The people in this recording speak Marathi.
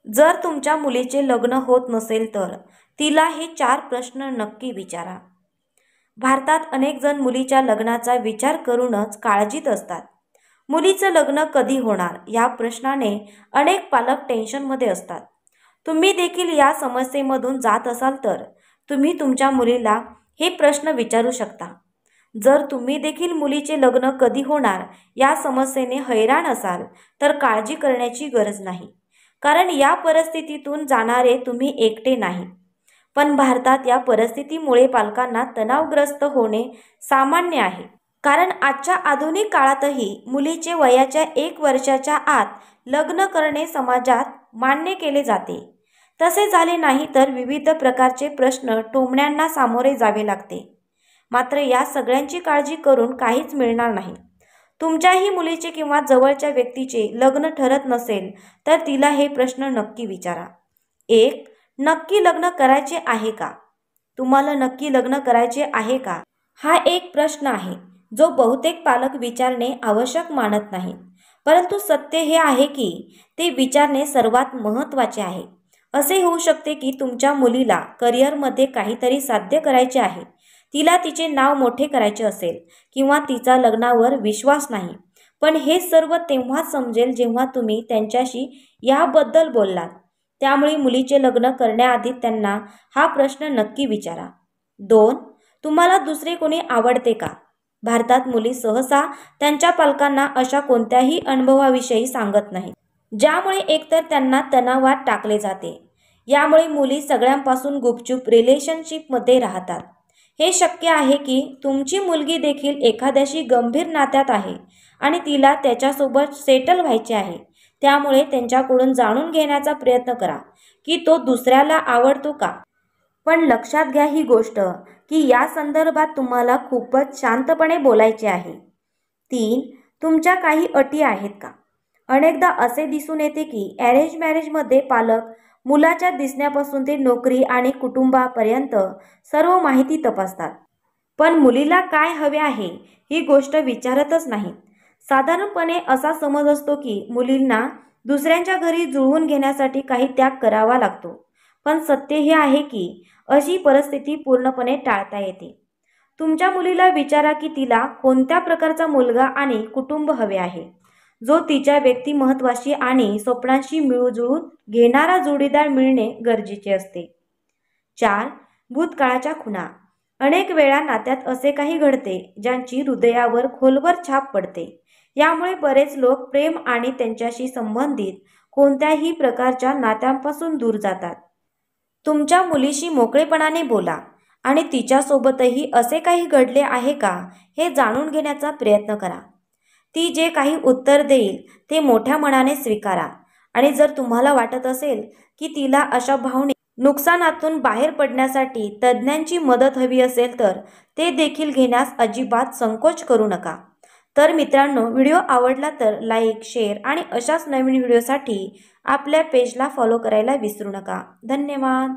जर तुमच्या मुलीचे लग्न होत नसेल तर तिला हे 4 प्रश्न नक्की विचारा. भारतात अनेक जण मुलीच्या लग्नाचा विचार करूनच काळजीत असतात. मुलीचं लग्न कधी होणार या प्रश्नाने अनेक पालक टेन्शनमध्ये असतात. तुम्ही देखील या समस्येमधून जात असाल तर तुम्ही तुमच्या मुलीला हे प्रश्न विचारू शकता. जर तुम्ही देखील मुलीचे लग्न कधी होणार या समस्येने हैराण असाल तर काळजी करण्याची गरज नाही, कारण या परिस्थितीतून जाणारे तुम्ही एकटे नाही. पण भारतात या परिस्थितीमुळे पालकांना तणावग्रस्त होणे सामान्य आहे, कारण आजच्या आधुनिक काळातही मुलीचे वयाच्या 1 वर्षाच्या आत लग्न करणे समाजात मान्य केले जाते. तसे झाले नाही तर विविध प्रकारचे प्रश्न टोमण्यांना सामोरे जावे लागते. मात्र या सगळ्यांची काळजी करून काहीच मिळणार नाही. तुमच्याही मुलीचे किंवा जवळच्या व्यक्तीचे लग्न ठरत नसेल तर तिला हे प्रश्न नक्की विचारा. 1. नक्की लग्न करायचे आहे का? तुम्हाला नक्की लग्न करायचे आहे का? हा एक प्रश्न आहे जो बहुतेक पालक विचारणे आवश्यक मानत नाहीत, परंतु सत्य हे आहे की ते विचारणे सर्वात महत्त्वाचे आहे. असे होऊ शकते की तुमच्या मुलीला करिअरमध्ये काहीतरी साध्य करायचे आहे, तिला तिचे नाव मोठे करायचे असेल किंवा तिचा लग्नावर विश्वास नाही. पण हे सर्व तेव्हाच समजेल जेव्हा तुम्ही त्यांच्याशी याबद्दल बोललात. त्यामुळे मुलीचे लग्न करण्याआधी त्यांना हा प्रश्न नक्की विचारा. 2. तुम्हाला दुसरे कोणी आवडते का? भारतात मुली सहसा त्यांच्या पालकांना अशा कोणत्याही अनुभवाविषयी सांगत नाहीत, ज्यामुळे एकतर त्यांना तणावात टाकले जाते. यामुळे मुली सगळ्यांपासून गुपचूप रिलेशनशिपमध्ये राहतात. हे शक्य आहे की तुमची मुलगी देखील एखाद्याशी गंभीर नात्यात आहे आणि तिला त्याच्यासोबत सेटल व्हायचे आहे. त्यामुळे त्यांच्याकडून जाणून घेण्याचा प्रयत्न करा की तो दुसऱ्याला आवडतो का. पण लक्षात घ्या ही गोष्ट की या संदर्भात तुम्हाला खूपच शांतपणे बोलायचे आहे. 3. तुमच्या काही अटी आहेत का? अनेकदा असे दिसून येते की अरेंज मॅरेजमध्ये पालक मुलाच्या दिसण्यापासून ते नोकरी आणि कुटुंबापर्यंत सर्व माहिती तपासतात, पण मुलीला काय हवे आहे ही गोष्ट विचारतच नाहीत. साधारणपणे असा समज असतो की मुलींना दुसऱ्यांच्या घरी जुळवून घेण्यासाठी काही त्याग करावा लागतो, पण सत्य हे आहे की अशी परिस्थिती पूर्णपणे टाळता येते. तुमच्या मुलीला विचारा की तिला कोणत्या प्रकारचा मुलगा आणि कुटुंब हवे आहे, जो तिच्या व्यक्तिमत्त्वाशी आणि स्वप्नांशी मिळून घेणारा जोडीदार मिळणे गरजेचे असते. 4. भूतकाळाच्या खुणा. अनेक वेळा नात्यात असे काही घडते ज्यांची हृदयावर खोलवर छाप पडते. यामुळे बरेच लोक प्रेम आणि त्यांच्याशी संबंधित कोणत्याही प्रकारच्या नात्यांपासून दूर जातात. तुमच्या मुलीशी मोकळेपणाने बोला आणि तिच्यासोबतही असे काही घडले आहे का हे जाणून घेण्याचा प्रयत्न करा. ती जे काही उत्तर देईल ते मोठ्या मनाने स्वीकारा आणि जर तुम्हाला वाटत असेल की तिला अशा भावनिक नुकसानातून बाहेर पडण्यासाठी तज्ज्ञांची मदत हवी असेल तर ते देखील घेण्यास अजिबात संकोच करू नका. तर मित्रांनो, व्हिडिओ आवडला तर लाईक, शेअर आणि अशाच नवीन व्हिडिओसाठी आपल्या पेजला फॉलो करायला विसरू नका. धन्यवाद.